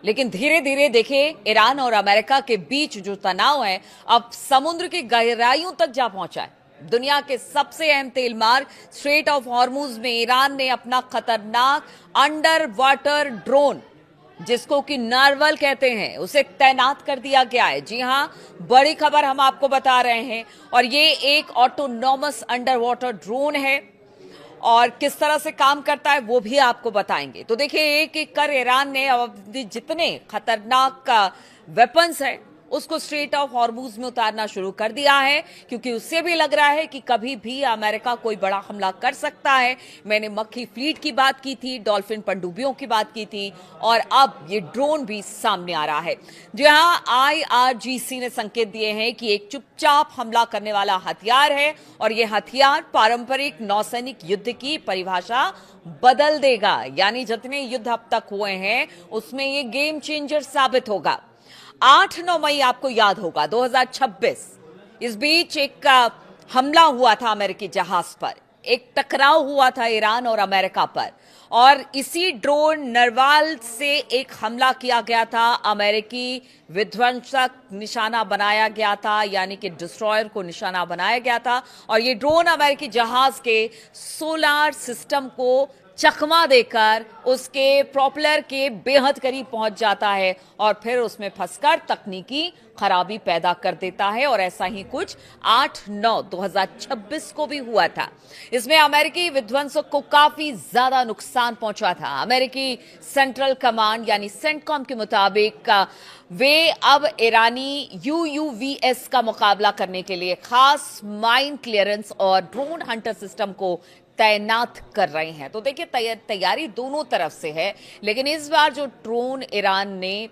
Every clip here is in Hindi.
लेकिन धीरे धीरे देखिए ईरान और अमेरिका के बीच जो तनाव है अब समुद्र की गहराइयों तक जा पहुंचा है। दुनिया के सबसे अहम तेल मार्ग स्ट्रेट ऑफ हॉर्मुज में ईरान ने अपना खतरनाक अंडर वाटर ड्रोन, जिसको कि नार्वल कहते हैं, उसे तैनात कर दिया गया है। जी हां, बड़ी खबर हम आपको बता रहे हैं। और ये एक ऑटोनॉमस अंडर वाटर ड्रोन है और किस तरह से काम करता है वो भी आपको बताएंगे। तो देखिए, एक एक कर ईरान ने अब जितने खतरनाक वेपन्स है उसको स्ट्रेट ऑफ हॉर्मुज में उतारना शुरू कर दिया है, क्योंकि उससे भी लग रहा है कि कभी भी अमेरिका कोई बड़ा हमला कर सकता है। मैंने मक्खी फ्लीट की बात की थी, डॉल्फिन पनडुब्बियों की बात की थी, और अब ये ड्रोन भी सामने आ रहा है। जहां IRGC ने संकेत दिए हैं कि एक चुपचाप हमला करने वाला हथियार है और यह हथियार पारंपरिक नौसैनिक युद्ध की परिभाषा बदल देगा। यानी जितने युद्ध अब तक हुए हैं उसमें ये गेम चेंजर साबित होगा। 8-9 मई आपको याद होगा 2026, इस बीच एक हमला हुआ था अमेरिकी जहाज पर, एक टकराव हुआ था ईरान और अमेरिका पर, और इसी ड्रोन नरवाल से एक हमला किया गया था। अमेरिकी विध्वंसक निशाना बनाया गया था, यानी कि डिस्ट्रॉयर को निशाना बनाया गया था, और ये ड्रोन अमेरिकी जहाज के सोलार सिस्टम को चकमा देकर उसके प्रोपेलर के बेहद करीब पहुंच जाता है और फिर उसमें फंसकर तकनीकी खराबी पैदा कर देता है। और ऐसा ही कुछ 8-9-2026 को भी हुआ था। इसमें अमेरिकी विध्वंसक को काफी ज्यादा नुकसान पहुंचा था। अमेरिकी सेंट्रल कमांड यानी सेंटकॉम के मुताबिक वे अब ईरानी UUVs का मुकाबला करने के लिए खास माइन क्लियरेंस और ड्रोन हंटर सिस्टम को तैनात कर रहे हैं। तो देखिए, तैयारी दोनों तरफ से है, लेकिन इस बार जो ड्रोन ईरान ने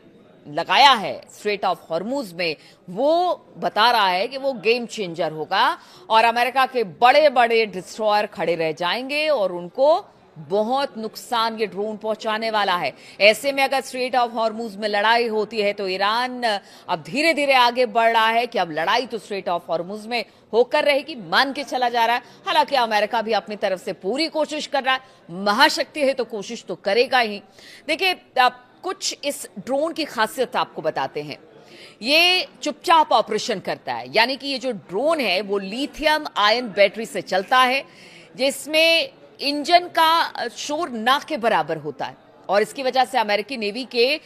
लगाया है स्ट्रेट ऑफ हॉर्मुज में, वो बता रहा है कि वो गेम चेंजर होगा और अमेरिका के बड़े बड़े डिस्ट्रॉयर खड़े रह जाएंगे और उनको बहुत नुकसान ये ड्रोन पहुंचाने वाला है। ऐसे में अगर स्ट्रेट ऑफ हॉर्मुज में लड़ाई होती है तो ईरान अब धीरे धीरे आगे बढ़ रहा है कि अब लड़ाई तो स्ट्रेट ऑफ हॉर्मुज में होकर रहेगी, मान के चला जा रहा है। हालांकि अमेरिका भी अपनी तरफ से पूरी कोशिश कर रहा है, महाशक्ति है तो कोशिश तो करेगा ही। देखिए, कुछ इस ड्रोन की खासियत आपको बताते हैं। ये चुपचाप ऑपरेशन करता है, यानी कि ये जो ड्रोन है वो लिथियम आयन बैटरी से चलता है, जिसमें इंजन का शोर ना के बराबर होता है, और इसकी वजह से अमेरिकी नेवी के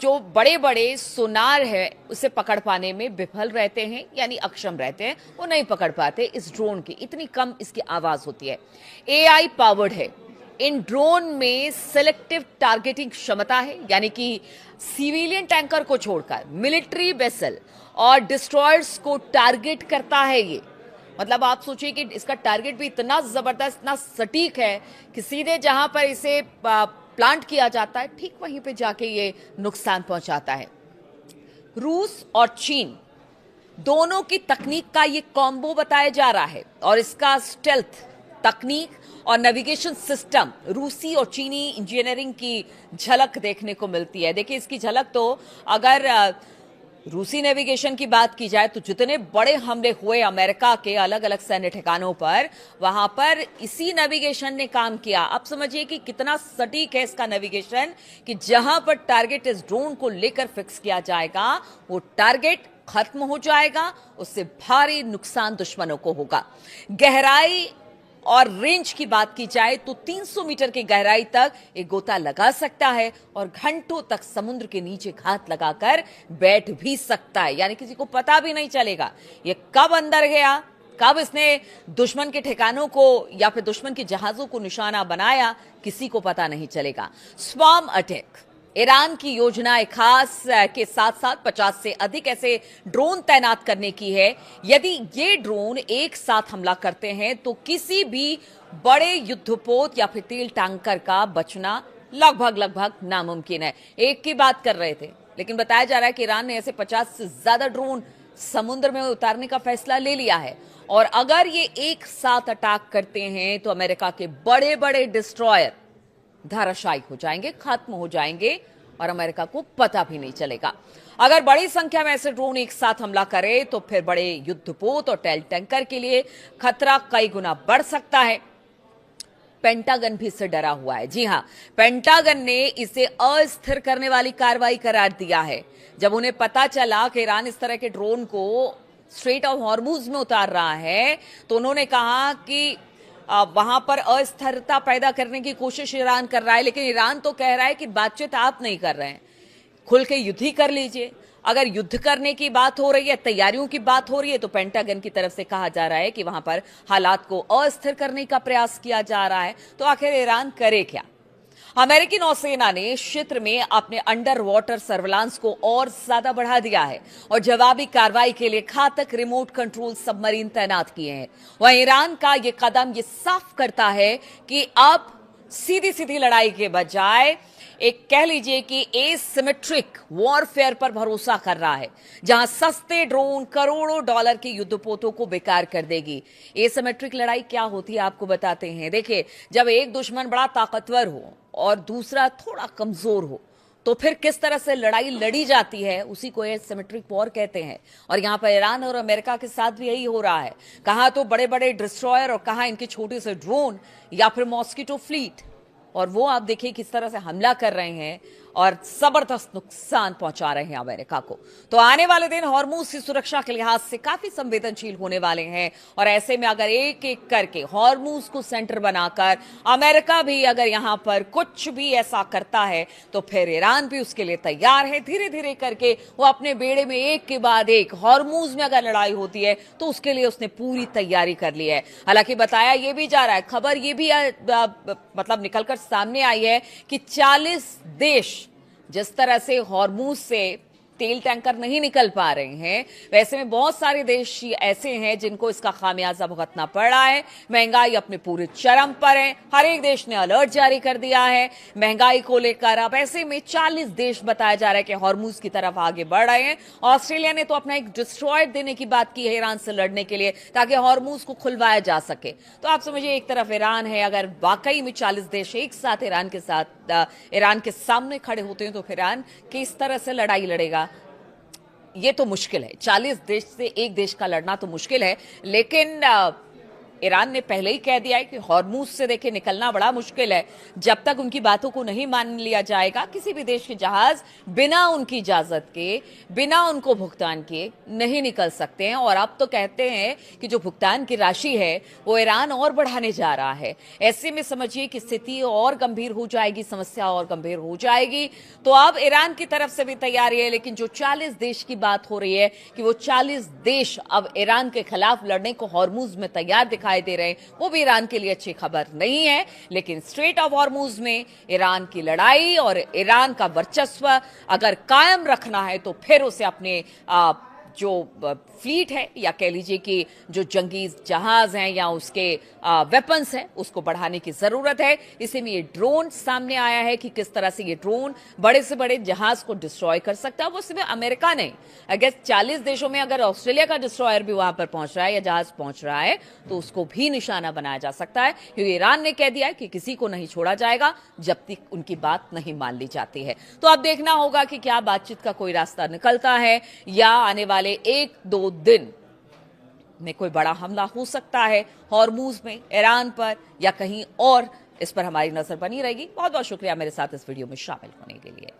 जो बड़े बड़े सोनार है उसे पकड़ पाने में विफल रहते हैं, यानी अक्षम रहते हैं, वो नहीं पकड़ पाते इस ड्रोन की, इतनी कम इसकी आवाज होती है। AI पावर्ड है। इन ड्रोन में सिलेक्टिव टारगेटिंग क्षमता है, यानी कि सिविलियन टैंकर को छोड़कर मिलिट्री वेसल और डिस्ट्रॉयर्स को टारगेट करता है ये। मतलब आप सोचिए कि इसका टारगेट भी इतना जबरदस्त, इतना सटीक है कि सीधे जहां पर इसे प्लांट किया जाता है ठीक वहीं पे जाके ये नुकसान पहुंचाता है। रूस और चीन दोनों की तकनीक का ये कॉम्बो बताया जा रहा है, और इसका स्टेल्थ तकनीक और नेविगेशन सिस्टम, रूसी और चीनी इंजीनियरिंग की झलक देखने को मिलती है। देखिए, इसकी झलक तो अगर रूसी नेविगेशन की बात की जाए तो जितने बड़े हमले हुए अमेरिका के अलग अलग सैन्य ठिकानों पर, वहां पर इसी नेविगेशन ने काम किया। अब समझिए कि कितना सटीक है इसका नेविगेशन, कि जहां पर टारगेट इस ड्रोन को लेकर फिक्स किया जाएगा वो टारगेट खत्म हो जाएगा, उससे भारी नुकसान दुश्मनों को होगा। गहराई और रेंज की बात की जाए तो 300 मीटर की गहराई तक एक गोता लगा सकता है और घंटों तक समुद्र के नीचे घात लगाकर बैठ भी सकता है, यानी किसी को पता भी नहीं चलेगा ये कब अंदर गया, कब इसने दुश्मन के ठिकानों को या फिर दुश्मन के जहाजों को निशाना बनाया, किसी को पता नहीं चलेगा। स्वार्म अटैक, ईरान की योजना खास के साथ साथ 50 से अधिक ऐसे ड्रोन तैनात करने की है। यदि ये ड्रोन एक साथ हमला करते हैं तो किसी भी बड़े युद्धपोत या फिर तेल टैंकर का बचना लगभग नामुमकिन है। एक की बात कर रहे थे, लेकिन बताया जा रहा है कि ईरान ने ऐसे 50 से ज्यादा ड्रोन समुद्र में उतारने का फैसला ले लिया है, और अगर ये एक साथ अटैक करते हैं तो अमेरिका के बड़े बड़े डिस्ट्रॉयर धाराशायी हो जाएंगे, खत्म हो जाएंगे, और अमेरिका को पता भी नहीं चलेगा। अगर बड़ी संख्या में ऐसे ड्रोन एक साथ हमला करे तो फिर बड़े युद्धपोत और तेल टैंकर के लिए खतरा कई गुना बढ़ सकता है। पेंटागन भी इससे डरा हुआ है। जी हां, पेंटागन ने इसे अस्थिर करने वाली कार्रवाई करार दिया है। जब उन्हें पता चला कि ईरान इस तरह के ड्रोन को स्ट्रेट ऑफ हॉर्मुज में उतार रहा है, तो उन्होंने कहा कि वहां पर अस्थिरता पैदा करने की कोशिश ईरान कर रहा है, लेकिन ईरान तो कह रहा है कि बातचीत आप नहीं कर रहे हैं, खुल के युद्ध ही कर लीजिए। अगर युद्ध करने की बात हो रही है, तैयारियों की बात हो रही है, तो पेंटागन की तरफ से कहा जा रहा है कि वहां पर हालात को अस्थिर करने का प्रयास किया जा रहा है। तो आखिर ईरान करे क्या? अमेरिकी नौसेना ने इस क्षेत्र में अपने अंडर वाटर सर्विलांस को और ज्यादा बढ़ा दिया है और जवाबी कार्रवाई के लिए घातक रिमोट कंट्रोल सबमरीन तैनात किए हैं। वहीं ईरान का यह कदम यह साफ करता है कि अब सीधी सीधी लड़ाई के बजाय एक कह लीजिए कि एसिमेट्रिक वॉरफेयर पर भरोसा कर रहा है, जहां सस्ते ड्रोन करोड़ों डॉलर की युद्धपोतों को बेकार कर देगी। एसिमेट्रिक लड़ाई क्या होती है आपको बताते हैं। देखिए, जब एक दुश्मन बड़ा ताकतवर हो और दूसरा थोड़ा कमजोर हो, तो फिर किस तरह से लड़ाई लड़ी जाती है, उसी को एसिमेट्रिक वॉर कहते हैं। और यहां पर ईरान और अमेरिका के साथ भी यही हो रहा है। कहां तो बड़े बड़े डिस्ट्रॉयर और कहां इनके छोटे से ड्रोन या फिर मॉस्किटो फ्लीट, और वो आप देखिए किस तरह से हमला कर रहे हैं और जबरदस्त नुकसान पहुंचा रहे हैं अमेरिका को। तो आने वाले दिन हॉर्मुज की सुरक्षा के लिहाज से काफी संवेदनशील होने वाले हैं, और ऐसे में अगर एक एक करके हॉर्मुज को सेंटर बनाकर अमेरिका भी अगर यहां पर कुछ भी ऐसा करता है, तो फिर ईरान भी उसके लिए तैयार है। धीरे धीरे करके वो अपने बेड़े में एक के बाद एक, हॉर्मुज में अगर लड़ाई होती है तो उसके लिए उसने पूरी तैयारी कर ली है। हालांकि बताया यह भी जा रहा है, खबर यह भी मतलब निकलकर सामने आई है कि 40 देश जिस तरह से हॉर्मुज से तेल टैंकर नहीं निकल पा रहे हैं, वैसे में बहुत सारे देश ऐसे हैं जिनको इसका खामियाजा भुगतना पड़ रहा है। महंगाई अपने पूरे चरम पर है, हर एक देश ने अलर्ट जारी कर दिया है महंगाई को लेकर। अब ऐसे में 40 देश बताया जा रहा है कि हॉर्मुज की तरफ आगे बढ़ रहे हैं। ऑस्ट्रेलिया ने तो अपना एक डिस्ट्रॉयर देने की बात की है ईरान से लड़ने के लिए, ताकि हॉर्मुज को खुलवाया जा सके। तो आप समझिए, एक तरफ ईरान है, अगर वाकई में 40 देश एक साथ ईरान के सामने खड़े होते हैं, तो फिर ईरान किस तरह से लड़ाई लड़ेगा, ये तो मुश्किल है। 40 देश से एक देश का लड़ना तो मुश्किल है, लेकिन ईरान ने पहले ही कह दिया है कि हॉर्मुज से देखिए निकलना बड़ा मुश्किल है। जब तक उनकी बातों को नहीं मान लिया जाएगा, किसी भी देश के जहाज बिना उनकी इजाजत के, बिना उनको भुगतान किए नहीं निकल सकते हैं। और अब तो कहते हैं कि जो भुगतान की राशि है वो ईरान और बढ़ाने जा रहा है। ऐसे में समझिए कि स्थिति और गंभीर हो जाएगी, समस्या और गंभीर हो जाएगी। तो अब ईरान की तरफ से भी तैयारी है, लेकिन जो 40 देश की बात हो रही है कि वो 40 देश अब ईरान के खिलाफ लड़ने को हॉर्मुज में तैयार दिखाई दे रहे हैं, वो भी ईरान के लिए अच्छी खबर नहीं है। लेकिन स्ट्रेट ऑफ हॉर्मुज में ईरान की लड़ाई और ईरान का वर्चस्व अगर कायम रखना है, तो फिर उसे अपने जो फ्लीट है, या कह लीजिए कि जो जंगी जहाज हैं या उसके वेपन्स हैं, उसको बढ़ाने की जरूरत है। इसी में ये ड्रोन सामने आया है कि किस तरह से ये ड्रोन बड़े से बड़े जहाज को डिस्ट्रॉय कर सकता है। वो सिर्फ अमेरिका नहीं, अगर 40 देशों में अगर ऑस्ट्रेलिया का डिस्ट्रॉयर भी वहां पर पहुंच रहा है या जहाज पहुंच रहा है, तो उसको भी निशाना बनाया जा सकता है, क्योंकि ईरान ने कह दिया है कि किसी को नहीं छोड़ा जाएगा जब तक उनकी बात नहीं मान ली जाती है। तो अब देखना होगा कि क्या बातचीत का कोई रास्ता निकलता है, या आने वाले 1-2 दिन में कोई बड़ा हमला हो सकता है हॉर्मुज में, ईरान पर या कहीं और। इस पर हमारी नजर बनी रहेगी। बहुत बहुत शुक्रिया मेरे साथ इस वीडियो में शामिल होने के लिए।